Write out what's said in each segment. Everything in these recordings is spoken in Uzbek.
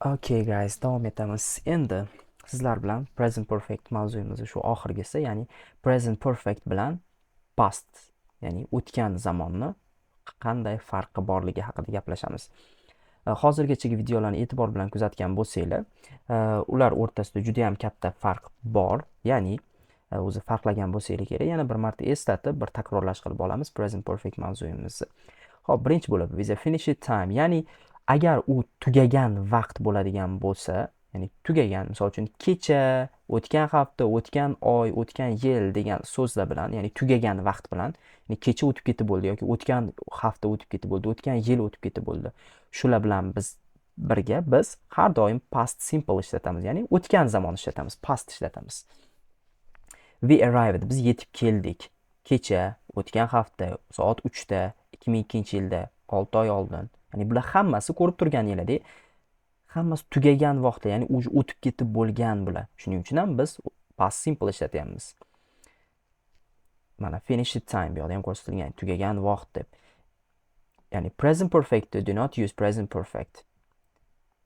Okay guys, davom etamiz. Endi sizlar bilan present perfect mavzuyimiz shu oxirgisi, ya'ni present perfect bilan past, ya'ni o'tgan zamonni qanday farqi borligi haqida gaplashamiz. Hozirgacha videolarni e'tibor bilan kuzatgan bo'lsanglar, ular o'rtasida juda ham katta farq bor. Ya'ni o'zi farqlagan bo'lsanglar kerak. Yana bir marta eslatib, bir takrorlash qilib olamiz present perfect mavzuyimizni. Hop, birinchi bo'lib with a finish time, ya'ni agar u tugagan vaqt bo'ladigan bo'lsa, ya'ni tugagan, misol uchun kecha, o'tgan hafta, o'tgan oy, o'tgan yil degan so'zlar bilan, ya'ni tugagan vaqt bilan, ya'ni kecha o'tib ketib bo'ldi yoki o'tgan hafta o'tib ketib bo'ldi, o'tgan yil o'tib ketib bo'ldi. Shular bilan birga biz har doim past simple ishlatamiz, ya'ni o'tgan zamon ishlatamiz, past ishlatamiz. We arrived, biz yetib keldik. Kecha, o'tgan hafta, soat 3da, 2002-yilda, 6 oy oldin. Ya'ni bular hammasi ko'rib turganingizdek, hammasi tugagan vaqtda, ya'ni o'tib ketib bo'lgan bular. Shuning uchun ham biz past simple ishlatyapmiz. Mana finished time bu yerda ham ko'rsatilgan, tugagan vaqt deb. Ya'ni present perfect, do not use present perfect.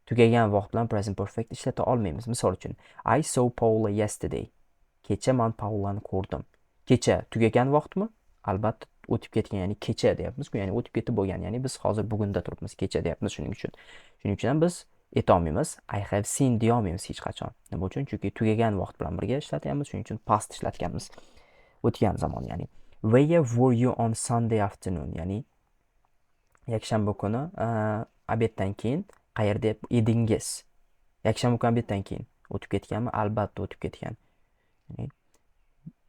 Tugagan vaqt bilan present perfect ishlata olmaymiz. Misol uchun, I saw Paula yesterday. Kecha men Paulani ko'rdim. Kecha tugagan vaqtmi? Albatta o'tib ketgan, ya'ni kecha deyapmiz, ya'ni o'tib ketib bo'lgan, ya'ni biz hozir bugunda turibmiz, kecha deyapmiz. Shuning uchun ham biz aytolmaymiz, I have seen deyolmaymiz hech qachon. Nima uchun? Chunki tugagan vaqt bilan birga ishlatyapmiz, shuning uchun past ishlatganmiz. O'tgan zamon, ya'ni where were you on Sunday afternoon, ya'ni yakshanba kuni obeddan keyin qayerda edingiz? Yakshanba kuni obeddan keyin o'tib ketganmi? Albatta o'tib ketgan.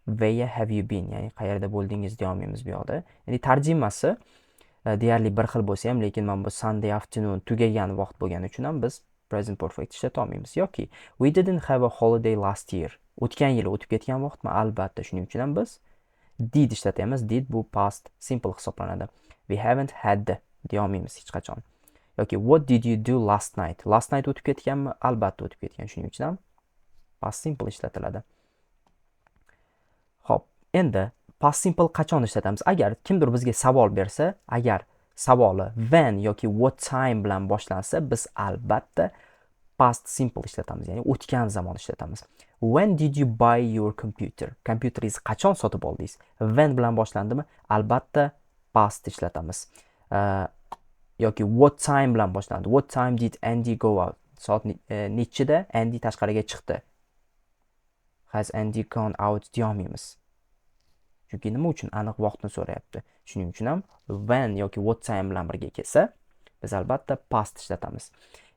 Where have you been, ya'ni qayerda bo'ldingiz deyolmaymiz bu yoqda. Ya'ni tarjimasi deyarli bir xil bo'lsa ham, lekin mana bu Sunday afternoon tugagan vaqt bo'lgani uchun ham biz present perfect ishlata olmaymiz. Yoki we didn't have a holiday last year, o'tgan yili o'tib ketgan vaqtmi? Albatta, shuning uchun ham biz did ishlatamiz. Did bu past simple hisoblanadi. We haven't had deyolmaymiz hech qachon. Yoki what did you do last night, last night o'tib ketganmi? Albatta o'tib ketgan, shuning uchun ham past simple ishlatiladi. Xo'p, endi past simple qachon ishlatamiz? Agar kimdir bizga savol bersa, agar savoli when yoki what time bilan boshlansa, biz albatta past simple ishlatamiz, ya'ni o'tgan zamon ishlatamiz. When did you buy your computer? Kompyuteringizni qachon sotib oldingiz? When bilan boshlandimi? Albatta past ishlatamiz. Yoki what time bilan boshlandi? What time did Andy go out? Soat nechida Andy tashqariga chiqdi? Has Andy gone out deyolmaymiz. Chunki nima uchun? Aniq vaqtni so'rayapti. Shuning uchun ham when yoki what time bilan birga kelsa, biz albatta past ishlatamiz.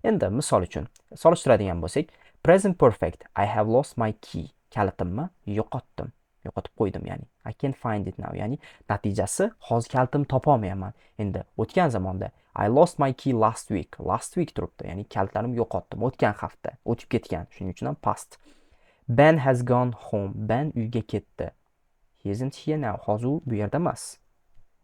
Endi misol uchun solishtiradigan bo'lsak, present perfect, I have lost my key. Kalitimni yo'qotdim. Yo'qotib qo'ydim, ya'ni I can't find it now, ya'ni natijasi hozir kalitimni topa olmayapman. Endi o'tgan zamonda I lost my key last week. Last week turibdi, ya'ni kalitlarimni yo'qotdim. O'tgan hafta, o'tib ketgan. Shuning uchun ham past. Ben has gone home. Ben uyga ketdi. He isn't here now. Hozir u bu yerda emas.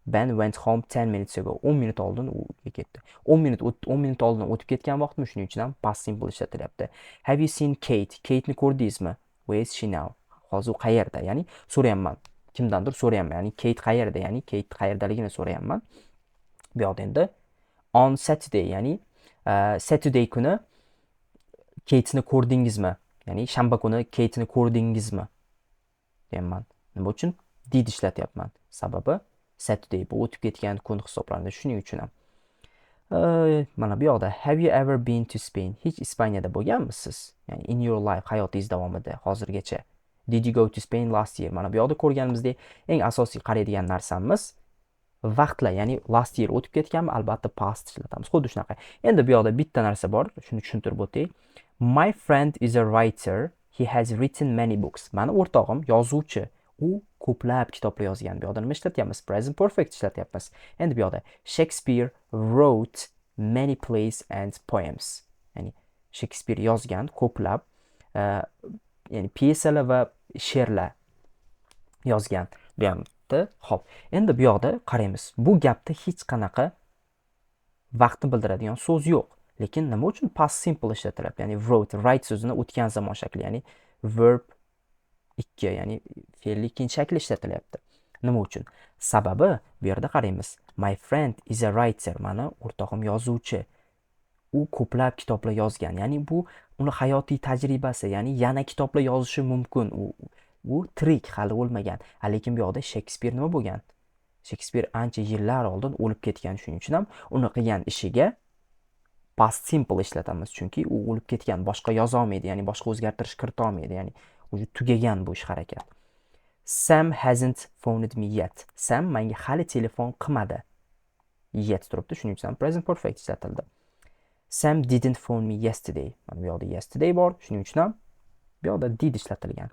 Ben went home 10 minutes ago. 10 minut oldin u uyga ketdi. 10 minut oldin o'tib ketgan vaqtmi? Shuning uchun ham past simple ishlatilyapti. Have you seen Kate? Kate'ni ko'rdingizmi? Where is she now? Hozir u qayerda? Ya'ni so'rayapman. Kimdandir so'rayapman. Ya'ni Kate qayerda? Ya'ni Kate qayerdaligini so'rayapman. Bu yoqda endi on Saturday, ya'ni Saturday kuni Kate'ni ko'rdingizmi? Ya'ni shanba kuni Kate'ni ko'rdingizmi? Deyapman. Nima uchun? Did ishlatyapman. Sababi Saturday bu o'tib ketgan kun hisoblanadi. Shuning uchun ham. Mana bu yoqda have you ever been to Spain? Hech Ispaniyada bo'lganmisiz? Ya'ni in your life, hayotingiz davomida hozirgacha. Did you go to Spain last year? Mana bu yoqda ko'rganimizdek, eng asosiy qaraydigan narsamiz vaqtlar, ya'ni last year o'tib ketganmi? Albatta past ishlatamiz. Xuddi shunaqa. Endi bu yoqda bitta narsa bor, shuni tushuntirib o'tay. My friend is a writer. He has written many books. Mani o'rtog'im yozuvchi. U ko'plab kitoblar yozgan. Bu yoqda nima ishlatyapmiz? Present perfect ishlatyapmiz. Endi bu yoqda Shakespeare wrote many plays and poems. Ya'ni Shakespeare yozgan ko'plab ya'ni pyesalar va she'rlar yozgan. Bu ham Xo'p, endi bu yoqda qaraymiz. Bu gapda hech qanaqa vaqtni bildiradigan so'z yo'q. Lekin nima uchun past simple ishlatilyapti? Ya'ni wrote, write so'zini o'tgan zamon shakli, ya'ni verb 2, ya'ni fe'lli ikkinchi shakli ishlatilyapti. Nima uchun? Sababi bu yerda qaraymiz. My friend is a writer. Mani o'rtog'im yozuvchi. u ko'plab kitoblar yozgan. Ya'ni bu uni hayotiy tajribasi, ya'ni yana kitoblar yozishi mumkin. U tirik, hali o'lmagan. Lekin bu yoqda Shekspir nima bo'lgan? Shekspir ancha yillar oldin o'lib ketgan. Shuning uchun ham uni qilgan ishiga past simple ishlatamiz. Chunki u o'lib ketgan, boshqa yoza olmaydi, ya'ni boshqa o'zgartirish kirita olmaydi. Ya'ni o'zi tugagan bu ish harakat. Sam hasn't phoned me yet. Sam menga hali telefon qilmadi. Yet turibdi, shuning uchun ham present perfect ishlatildi. Sam didn't phone me yesterday. Mana bu yoqda yesterday bor, shuning uchun ham bu yoqda did ishlatilgan.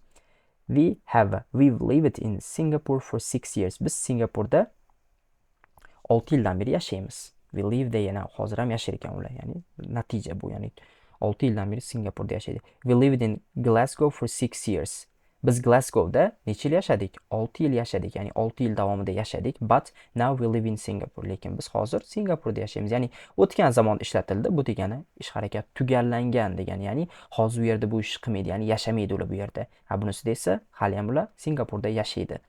We've lived in Singapore for 6 years. Biz Singapurda 6 yildan beri yashaymiz. We live there, yana hozir ham yashar ekan ular. Ya'ni natija bu, ya'ni 6 yildan beri Singapurda yashaydi. We lived in Glasgow for 6 years. Biz Glasgowda necha yil yashadik? 6 yil yashadik. Ya'ni 6 yil davomida yashadik. But now we live in Singapore. Lekin biz hozir Singapurda yashaymiz. Ya'ni o'tgan zamon ishlatildi. Bu degani ish harakat tugallangan degani. Ya'ni hozir bu yerda bu ish qilmaydi. Ya'ni yashamaydi ular bu yerda. Bunisida esa hali ham ular Singapurda yashaydi.